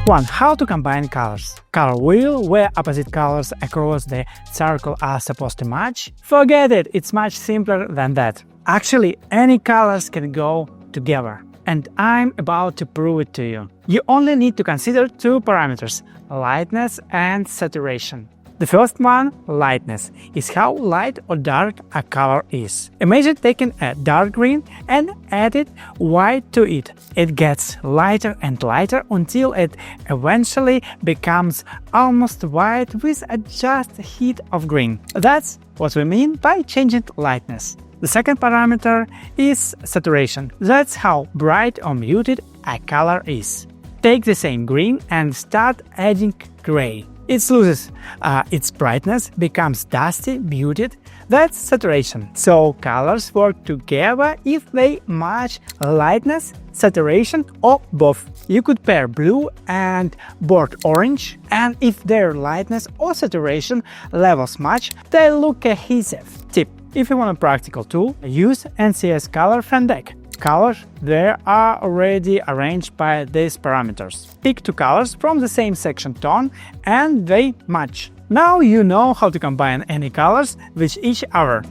1. How to combine colors. Color wheel, where opposite colors across the circle are supposed to match? Forget it, it's much simpler than that. Actually, any colors can go together, and I'm about to prove it to you. You only need to consider two parameters, lightness and saturation. The first one, lightness, is how light or dark a color is. Imagine taking a dark green and added white to it. It gets lighter and lighter until it eventually becomes almost white with just a hint of green. That's what we mean by changing lightness. The second parameter is saturation. That's how bright or muted a color is. Take the same green and start adding gray. It loses its brightness, becomes dusty, muted. That's saturation. So colors work together if they match lightness, saturation, or both. You could pair blue and burnt orange, and if their lightness or saturation levels match, they look cohesive. Tip: if you want a practical tool, use NCS Color Friend Deck. Colors there are already arranged by these parameters. Pick two colors from the same section tone and they match. Now you know how to combine any colors with each other.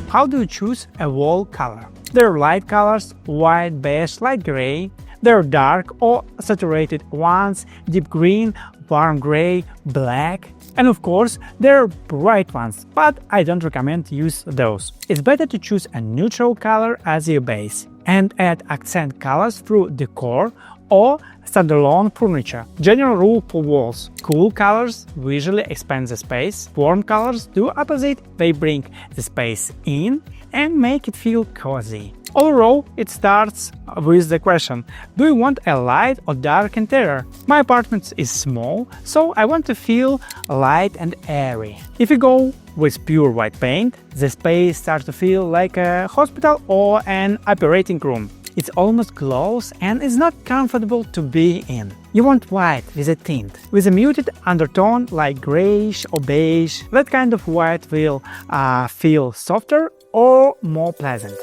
How do you choose a wall color? There are light colors, white, beige, light gray. There are dark or saturated ones, deep green, warm gray, black. And of course, there are bright ones, but I don't recommend to use those. It's better to choose a neutral color as your base and add accent colors through decor or standalone furniture. General rule for walls: cool colors visually expand the space, warm colors do opposite, they bring the space in and make it feel cozy. Overall, it starts with the question: do you want a light or dark interior? My apartment is small, so I want to feel light and airy. If you go with pure white paint, the space starts to feel like a hospital or an operating room. It's almost close and is not comfortable to be in. You want white with a tint, with a muted undertone like grayish or beige. That kind of white will feel softer or more pleasant.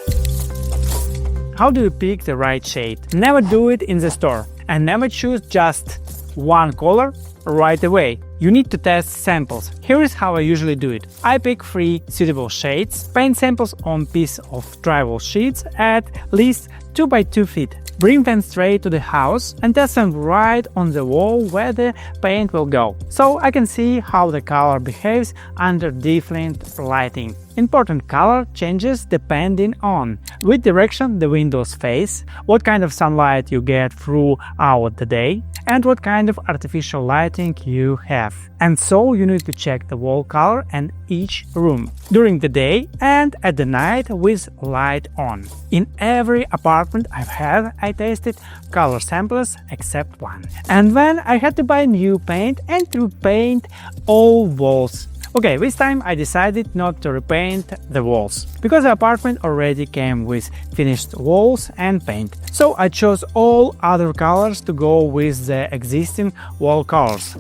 How do you pick the right shade? Never do it in the store, and never choose just one color right away. You need to test samples. Here is how I usually do it. I pick 3 suitable shades, paint samples on piece of drywall sheets at least 2 by 2 feet. Bring them straight to the house and test them right on the wall where the paint will go, so I can see how the color behaves under different lighting. Important color changes depending on which direction the windows face, what kind of sunlight you get throughout the day, and what kind of artificial lighting you have. And so you need to check the wall color in each room during the day and at the night with light on. In every apartment I've had, I tasted color samples except one. And then I had to buy new paint and to repaint all walls. Okay, this time I decided not to repaint the walls, because the apartment already came with finished walls and paint. So I chose all other colors to go with the existing wall colors.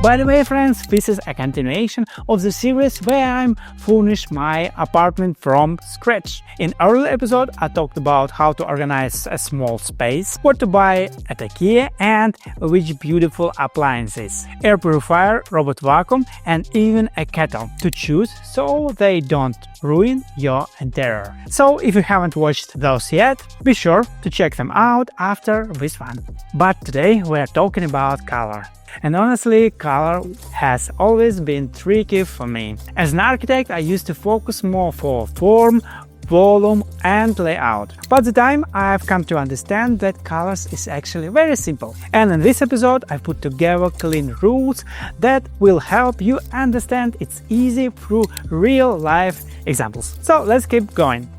By the way, friends, this is a continuation of the series where I'm furnish my apartment from scratch. In earlier episode, I talked about how to organize a small space, what to buy at IKEA, and which beautiful appliances, air purifier, robot vacuum, and even a kettle to choose so they don't ruin your interior. So if you haven't watched those yet, be sure to check them out after this one. But today we're talking about color. And honestly, color has always been tricky for me. As an architect, I used to focus more for form, volume and layout. But the time I've come to understand that colors is actually very simple. And in this episode, I put together clean rules that will help you understand it's easy through real life examples. So let's keep going.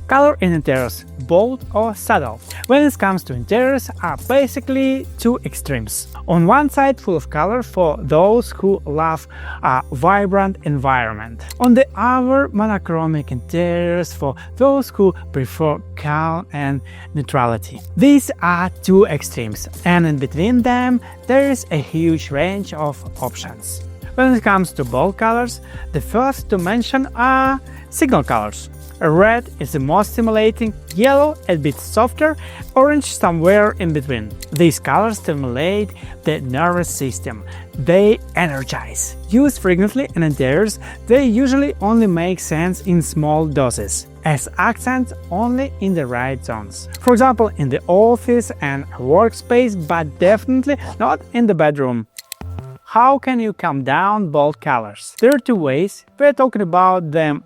Color in interiors, bold or subtle. When it comes to interiors are basically two extremes. On one side, full of color for those who love a vibrant environment. On the other, monochromatic interiors for those who prefer calm and neutrality. These are two extremes, and in between them, there is a huge range of options. When it comes to bold colors, the first to mention are signal colors. Red is the most stimulating, yellow a bit softer, orange somewhere in between. These colors stimulate the nervous system. They energize. Used frequently in interiors, they usually only make sense in small doses, as accents only in the right zones. For example, in the office and workspace, but definitely not in the bedroom. How can you calm down bold colors? There are two ways. We're talking about them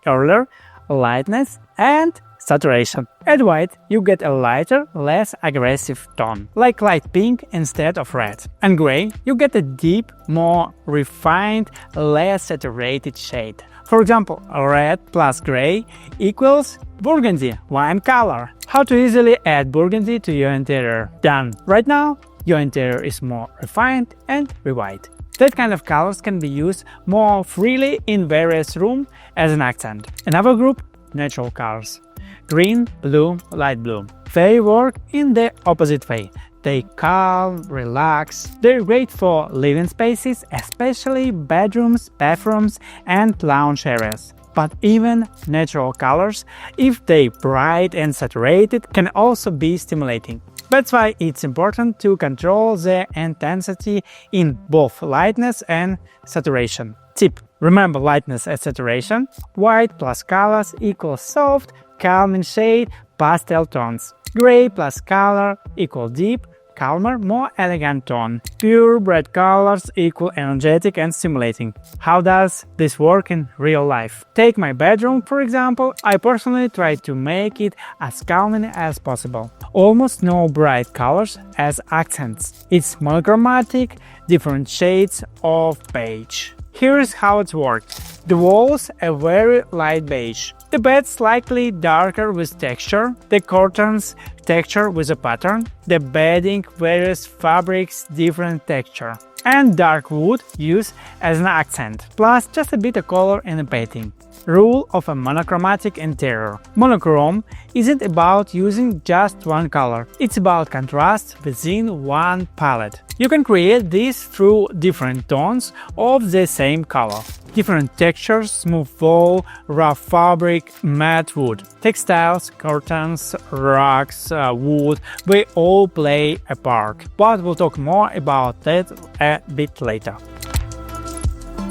earlier: lightness and saturation. At white, you get a lighter, less aggressive tone, like light pink instead of red. And gray, you get a deep, more refined, less saturated shade. For example, red plus gray equals burgundy, wine color. How to easily add burgundy to your interior? Done. Right now, your interior is more refined and refined. That kind of colors can be used more freely in various rooms as an accent. Another group, natural colors. Green, blue, light blue. They work in the opposite way. They calm, relax. They're great for living spaces, especially bedrooms, bathrooms, and lounge areas. But even natural colors, if they're bright and saturated, can also be stimulating. That's why it's important to control the intensity in both lightness and saturation. Tip: remember lightness and saturation. White plus colors equals soft, calming shade, pastel tones. Gray plus color equal deep, calmer, more elegant tone. Pure bright colors equal energetic and stimulating. How does this work in real life? Take my bedroom, for example. I personally try to make it as calming as possible. Almost no bright colors as accents. It's monochromatic, different shades of beige. Here's how it works. The walls are very light beige. The bed slightly darker with texture. The curtains texture with a pattern. The bedding various fabrics different texture. And dark wood used as an accent, plus just a bit of color in the painting. Rule of a monochromatic interior. Monochrome isn't about using just one color. It's about contrast within one palette. You can create this through different tones of the same color. Different textures, smooth wall, rough fabric, matte wood. Textiles, curtains, rugs, wood, they all play a part. But we'll talk more about that a bit later.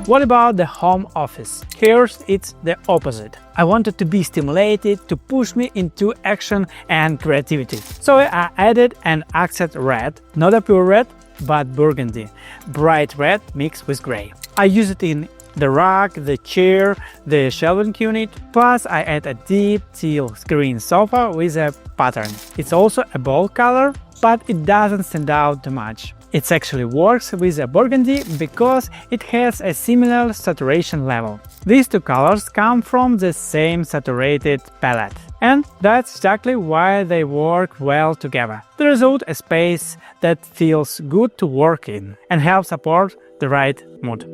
What about the home office? Here it's the opposite. I wanted to be stimulated to push me into action and creativity. So I added an accent red, not a pure red, but burgundy. Bright red mixed with gray. I use it in the rug, the chair, the shelving unit, plus I add a deep teal green sofa with a pattern. It's also a bold color, but it doesn't stand out too much. It actually works with a burgundy because it has a similar saturation level. These two colors come from the same saturated palette. And that's exactly why they work well together. The result is a space that feels good to work in and helps support the right mood.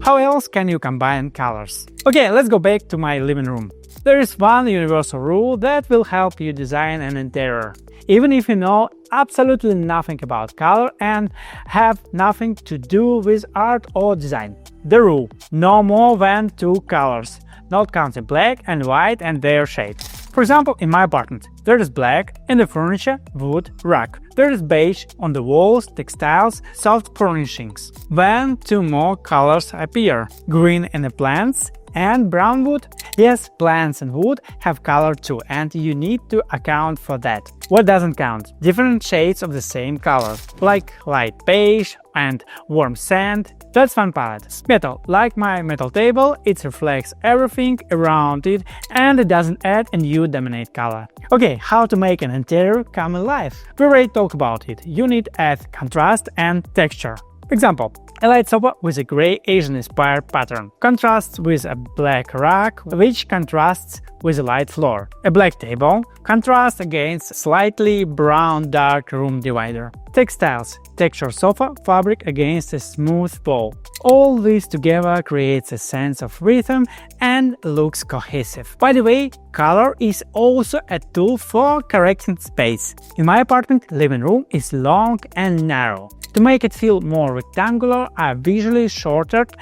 How else can you combine colors? Okay, let's go back to my living room. There is one universal rule that will help you design an interior, even if you know absolutely nothing about color and have nothing to do with art or design. The rule: no more than two colors, not counting black and white and their shade. For example, in my apartment, there is black in the furniture, wood, rug. There is beige on the walls, textiles, soft furnishings. Then two more colors appear: green in the plants and brown wood. Yes, plants and wood have color too, and you need to account for that. What doesn't count? Different shades of the same color, like light beige and warm sand. That's one palette. Metal, like my metal table, it reflects everything around it and it doesn't add a new dominant color. Okay, how to make an interior come alive? We already talked about it. You need to add contrast and texture. Example: a light sofa with a gray Asian-inspired pattern contrasts with a black rug, which contrasts with a light floor. A black table contrasts against a slightly brown dark room divider. Textiles: texture sofa fabric against a smooth wall. All this together creates a sense of rhythm and looks cohesive. By the way, color is also a tool for correcting space. In my apartment, living room is long and narrow. To make it feel more rectangular, I visually shortened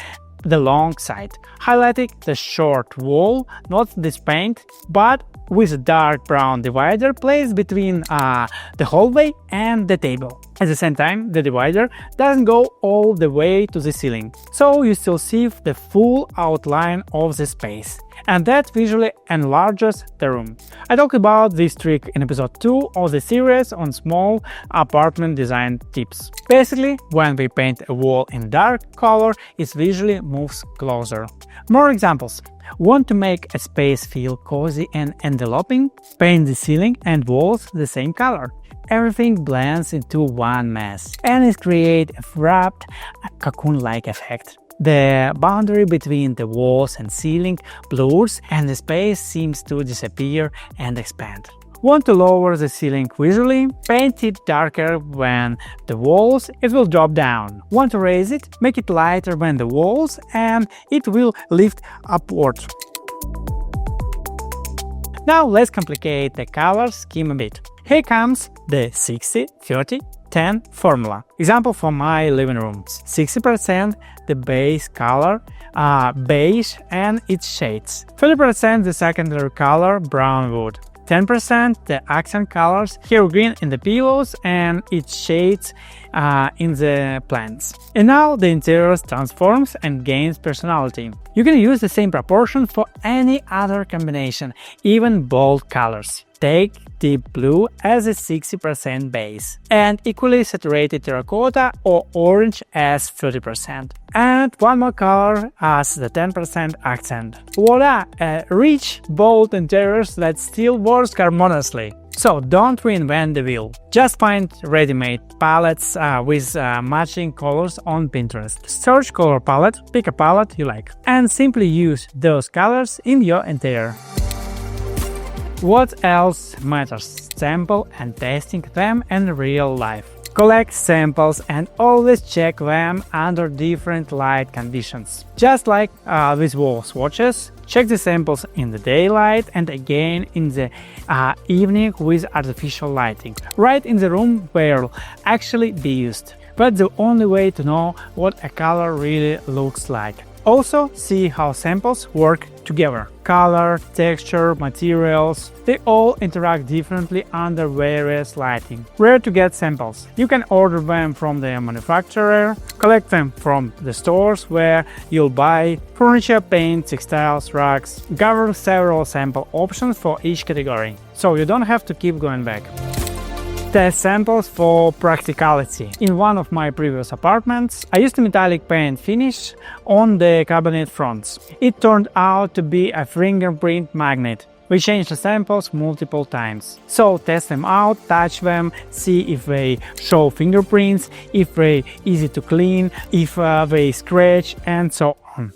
the long side, highlighting the short wall, not this paint, but with a dark brown divider placed between the hallway and the table. At the same time, the divider doesn't go all the way to the ceiling, so you still see the full outline of the space, and that visually enlarges the room. I talked about this trick in episode 2 of the series on small apartment design tips. Basically, when we paint a wall in dark color, it visually moves closer. More examples. Want to make a space feel cozy and enveloping? Paint the ceiling and walls the same color. Everything blends into one mess, and it creates a wrapped, cocoon-like effect. The boundary between the walls and ceiling blurs, and the space seems to disappear and expand. Want to lower the ceiling visually? Paint it darker when the walls, it will drop down. Want to raise it? Make it lighter when the walls, and it will lift upward. Now let's complicate the color scheme a bit. Here comes the 60-30-10 formula. Example for my living room. 60% the base color, beige and its shades. 30% the secondary color, brown wood. 10% the accent colors, here green in the pillows and its shades in the plants. And now the interior transforms and gains personality. You can use the same proportion for any other combination, even bold colors. Take deep blue as a 60% base and equally saturated terracotta or orange as 30%. And one more color as the 10% accent. Voila! A rich, bold interiors that still works harmoniously. So don't reinvent the wheel. Just find ready-made palettes with matching colors on Pinterest. Search color palette, pick a palette you like, and simply use those colors in your interior. What else matters? Sample and testing them in real life. Collect samples and always check them under different light conditions. Just like with wall swatches, check the samples in the daylight and again in the evening with artificial lighting, right in the room where it will actually be used. But the only way to know what a color really looks like. Also, see how samples work together. Color, texture, materials, they all interact differently under various lighting. Where to get samples? You can order them from the manufacturer, collect them from the stores where you'll buy furniture, paint, textiles, rugs. Gather several sample options for each category, so you don't have to keep going back. Test samples for practicality. In one of my previous apartments, I used a metallic paint finish on the cabinet fronts. It turned out to be a fingerprint magnet. We changed the samples multiple times. So test them out, touch them, see if they show fingerprints, if they're easy to clean, if they scratch, and so on.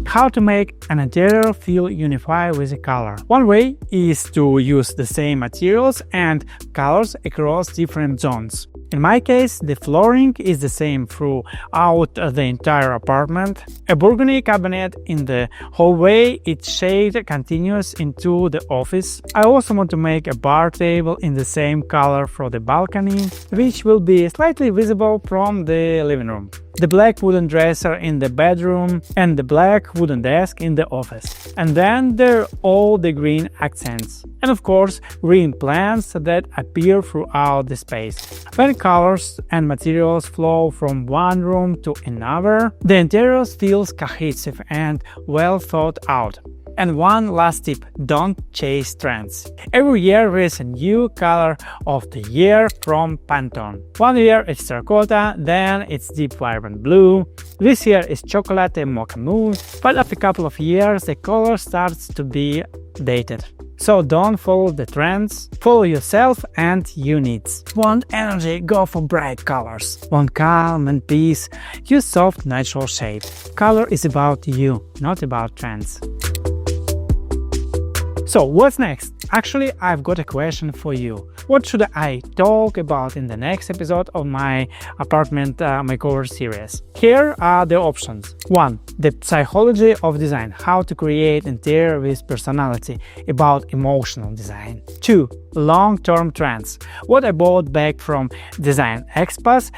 How to make an interior feel unified with a color. One way is to use the same materials and colors across different zones. In my case, the flooring is the same throughout the entire apartment. A burgundy cabinet in the hallway, its shade continues into the office. I also want to make a bar table in the same color for the balcony, which will be slightly visible from the living room. The black wooden dresser in the bedroom and the black wooden desk in the office. And then there are all the green accents. And of course, green plants that appear throughout the space. When colors and materials flow from one room to another, the interior feels cohesive and well thought out. And one last tip, don't chase trends. Every year there is a new color of the year from Pantone. One year it's terracotta, then it's deep vibrant blue. This year it's chocolate and mocha moon, but after a couple of years the color starts to be dated. So don't follow the trends, follow yourself and your needs. Want energy? Go for bright colors. Want calm and peace? Use soft natural shade. Color is about you, not about trends. So what's next? Actually, I've got a question for you. What should I talk about in the next episode of my apartment makeover series? Here are the options. 1. The psychology of design. How to create interior with personality. About emotional design. 2. Long-term trends. What I bought back from Design Expas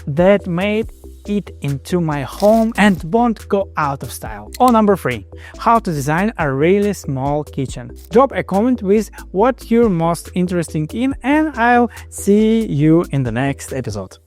that made it into my home and won't go out of style. Or number 3, how to design a really small kitchen. Drop a comment with what you're most interested in, and I'll see you in the next episode.